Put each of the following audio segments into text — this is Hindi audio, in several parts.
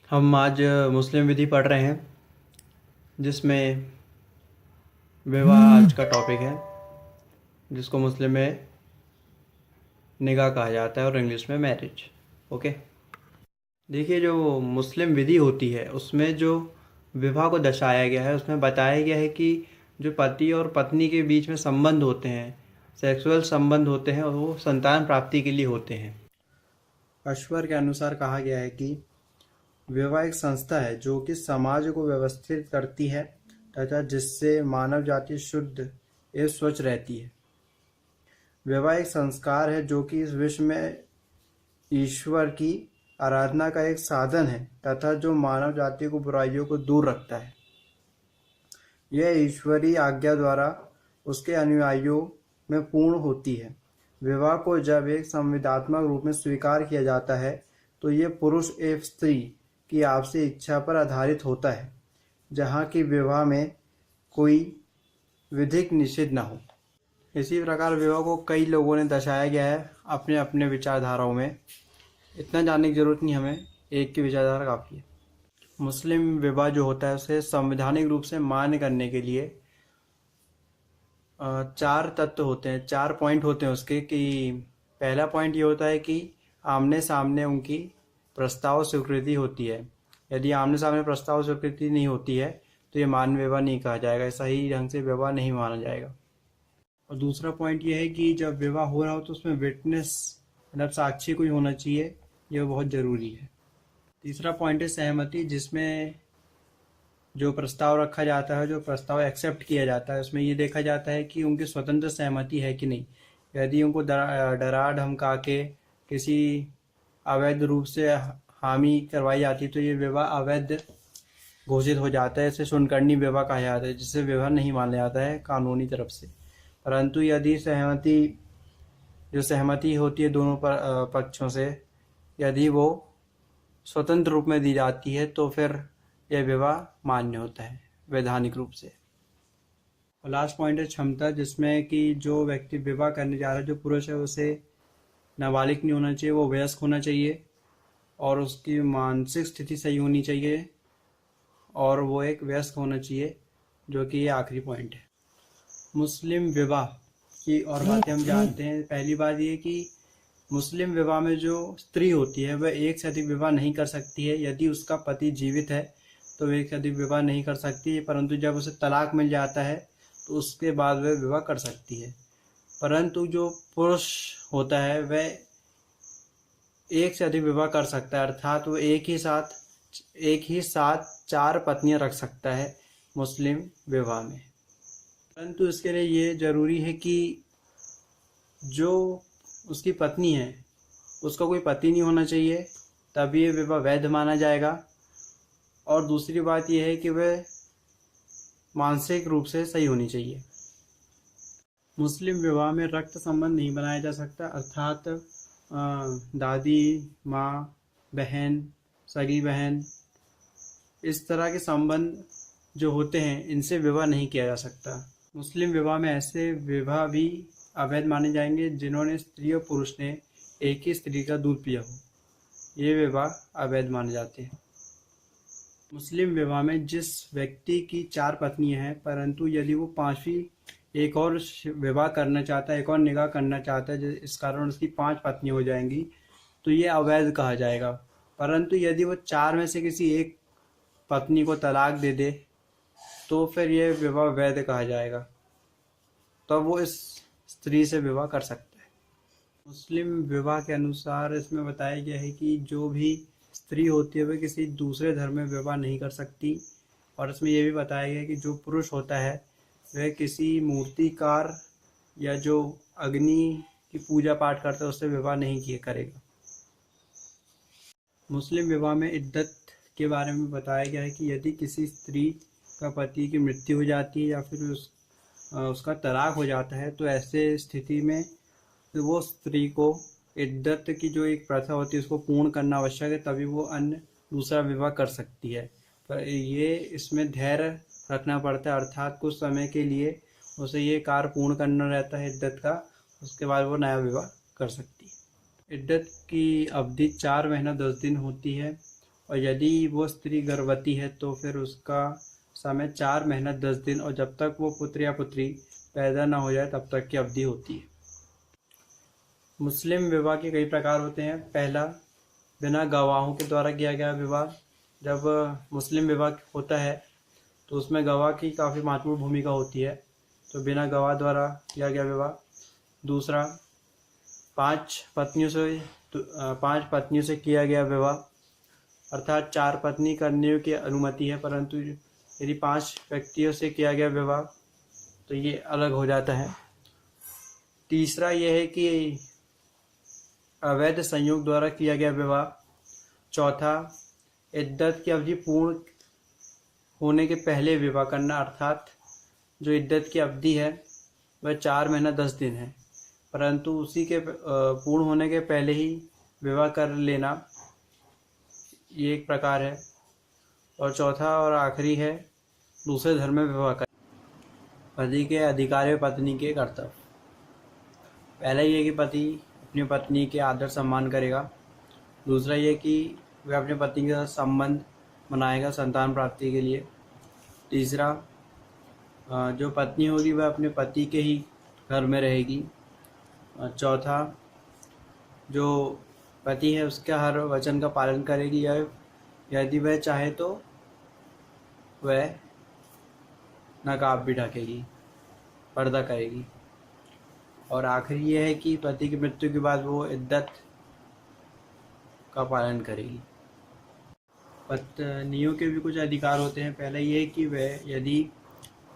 हम आज मुस्लिम विधि पढ़ रहे हैं जिसमें विवाह आज का टॉपिक है, जिसको मुस्लिम में निकाह कहा जाता है और इंग्लिश में मैरिज। ओके, देखिए जो मुस्लिम विधि होती है उसमें जो विवाह को दर्शाया गया है उसमें बताया गया है कि जो पति और पत्नी के बीच में संबंध होते हैं, सेक्सुअल संबंध होते हैं, और वो संतान प्राप्ति के लिए होते हैं। अश्वर के अनुसार कहा गया है कि विवाह एक संस्था है जो कि समाज को व्यवस्थित करती है तथा जिससे मानव जाति शुद्ध एवं स्वच्छ रहती है। विवाह एक संस्कार है जो कि इस विश्व में ईश्वर की आराधना का एक साधन है तथा जो मानव जाति को बुराइयों को दूर रखता है। यह ईश्वरीय आज्ञा द्वारा उसके अनुयायियों में पूर्ण होती है। विवाह को जब एक संविदात्मक रूप में स्वीकार किया जाता है तो ये पुरुष एवं स्त्री की आपसी इच्छा पर आधारित होता है, जहाँ की विवाह में कोई विधिक निषेध न हो। इसी प्रकार विवाह को कई लोगों ने दर्शाया गया है अपने अपने विचारधाराओं में। इतना जानने की जरूरत नहीं, हमें एक की विचारधारा काफ़ी है। मुस्लिम विवाह जो होता है उसे संवैधानिक रूप से मान्य करने के लिए 4 तत्व होते हैं, 4 पॉइंट होते हैं उसके। कि पहला पॉइंट ये होता है कि आमने सामने उनकी प्रस्ताव स्वीकृति होती है। यदि आमने सामने प्रस्ताव स्वीकृति नहीं होती है तो ये मान्य विवाह नहीं कहा जाएगा, सही ढंग से विवाह नहीं माना जाएगा। और दूसरा पॉइंट ये है कि जब विवाह हो रहा हो तो उसमें विटनेस मतलब साक्षी कोई होना चाहिए, यह बहुत ज़रूरी है। तीसरा पॉइंट है सहमति, जिसमें जो प्रस्ताव रखा जाता है, जो प्रस्ताव एक्सेप्ट किया जाता है, उसमें ये देखा जाता है कि उनकी स्वतंत्र सहमति है कि नहीं। यदि उनको डरा धमका के किसी अवैध रूप से हामी करवाई जाती है तो ये विवाह अवैध घोषित हो जाता है। इसे शुनकर्णी विवाह कहा जाता है, जिससे विवाह नहीं माना जाता है कानूनी तरफ से। परंतु यदि सहमति होती है दोनों पक्षों से, यदि वो स्वतंत्र रूप में दी जाती है तो फिर यह विवाह मान्य होता है वैधानिक रूप से। और लास्ट पॉइंट है क्षमता, जिसमें कि जो व्यक्ति विवाह करने जा रहा है, जो पुरुष है, उसे नाबालिग नहीं होना चाहिए, वो वयस्क होना चाहिए और उसकी मानसिक स्थिति सही होनी चाहिए और वो एक वयस्क होना चाहिए, जो कि ये आखिरी पॉइंट है। मुस्लिम विवाह की और बातें हम जानते हैं। पहली बात ये कि मुस्लिम विवाह में जो स्त्री होती है वह एक से अधिक विवाह नहीं कर सकती है। यदि उसका पति जीवित है तो वह एक से अधिक विवाह नहीं कर सकती है, परंतु जब उसे तलाक मिल जाता है तो उसके बाद वह विवाह कर सकती है। परंतु जो पुरुष होता है वह एक से अधिक विवाह कर सकता है, अर्थात वो एक ही साथ 4 पत्नियां रख सकता है मुस्लिम विवाह में। परंतु इसके लिए ये जरूरी है कि जो उसकी पत्नी है उसका कोई पति नहीं होना चाहिए, तभी ये विवाह वैध माना जाएगा। और दूसरी बात यह है कि वह मानसिक रूप से सही होनी चाहिए। मुस्लिम विवाह में रक्त संबंध नहीं बनाया जा सकता, अर्थात दादी, माँ, बहन, सगी बहन, इस तरह के संबंध जो होते हैं इनसे विवाह नहीं किया जा सकता। मुस्लिम विवाह में ऐसे विवाह भी अवैध माने जाएंगे जिन्होंने स्त्री और पुरुष ने एक ही स्त्री का दूध पिया हो, ये विवाह अवैध माने जाते हैं। मुस्लिम विवाह में जिस व्यक्ति की 4 पत्नियां हैं, परंतु यदि वो 5वीं एक और विवाह करना चाहता है, एक और निकाह करना चाहता है, इस कारण उसकी 5 पत्नी हो जाएंगी, तो ये अवैध कहा जाएगा। परंतु यदि वो 4 में से किसी एक पत्नी को तलाक दे दे तो फिर ये विवाह वैध कहा जाएगा, तो वो इस स्त्री से विवाह कर सकता है। मुस्लिम विवाह के अनुसार इसमें बताया गया है कि जो भी स्त्री होती है वह किसी दूसरे धर्म में विवाह नहीं कर सकती। और इसमें यह भी बताया गया है कि जो पुरुष होता है वह किसी मूर्तिकार या जो अग्नि की पूजा पाठ करता है उससे विवाह नहीं करेगा। मुस्लिम विवाह में इद्दत के बारे में बताया गया है कि यदि किसी स्त्री का पति की मृत्यु हो जाती है या फिर उसका तलाक हो जाता है तो ऐसे स्थिति में वो स्त्री को इद्दत की जो एक प्रथा होती है उसको पूर्ण करना आवश्यक है, तभी वो अन्य दूसरा विवाह कर सकती है। पर ये इसमें धैर्य रखना पड़ता है, अर्थात कुछ समय के लिए उसे ये कार्य पूर्ण करना रहता है इद्दत का, उसके बाद वो नया विवाह कर सकती है। इद्दत की अवधि 4 महीना 10 दिन होती है और यदि वो स्त्री गर्भवती है तो फिर उसका समय 4 महीना 10 दिन और जब तक वो पुत्र या पुत्री पैदा न हो जाए तब तक की अवधि होती है। मुस्लिम विवाह के कई प्रकार होते हैं। पहला, बिना गवाहों के द्वारा किया गया विवाह। जब मुस्लिम विवाह होता है तो उसमें गवाह की काफ़ी महत्वपूर्ण भूमिका होती है, तो बिना गवाह द्वारा किया गया विवाह। दूसरा, 5 पत्नियों से किया गया विवाह, अर्थात 4 पत्नी करने की अनुमति है, परंतु यदि 5 व्यक्तियों से किया गया विवाह तो ये अलग हो जाता है। तीसरा यह है कि अवैध संयोग द्वारा किया गया विवाह। चौथा, इद्दत की अवधि पूर्ण होने के पहले विवाह करना, अर्थात जो इद्दत की अवधि है वह 4 महीना 10 दिन है, परंतु उसी के पूर्ण होने के पहले ही विवाह कर लेना, ये एक प्रकार है। और चौथा और आखिरी है दूसरे धर्म में विवाह करना। पति के अधिकार व पत्नी के कर्तव्य। पहला ये कि पति अपनी पत्नी के आदर सम्मान करेगा। दूसरा ये कि वह अपने पत्नी के साथ संबंध बनाएगा संतान प्राप्ति के लिए। तीसरा, जो पत्नी होगी वह अपने पति के ही घर में रहेगी। चौथा, जो पति है उसका हर वचन का पालन करेगी या यदि वह चाहे तो वह नकाब भी ढकेगी, पर्दा करेगी। और आखिरी ये है कि पति की मृत्यु के बाद वो इद्दत का पालन करेगी। पत्नियों के भी कुछ अधिकार होते हैं। पहला ये है कि वह यदि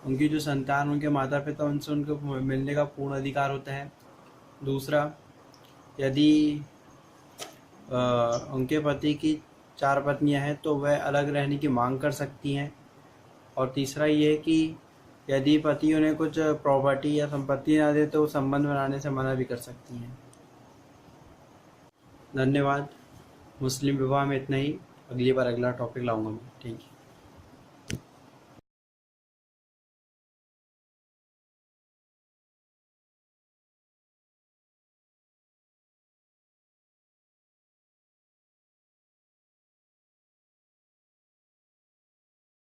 उनकी जो संतान उनके माता पिता उनसे उनको मिलने का पूर्ण अधिकार होता है। दूसरा, यदि उनके पति की 4 पत्नियां हैं तो वह अलग रहने की मांग कर सकती हैं। और तीसरा ये है कि यदि पति उन्हें कुछ प्रॉपर्टी या संपत्ति ना दे तो वो संबंध बनाने से मना भी कर सकती हैं। धन्यवाद। मुस्लिम विवाह में इतना ही। अगली बार अगला टॉपिक लाऊंगा मैं। Thank you.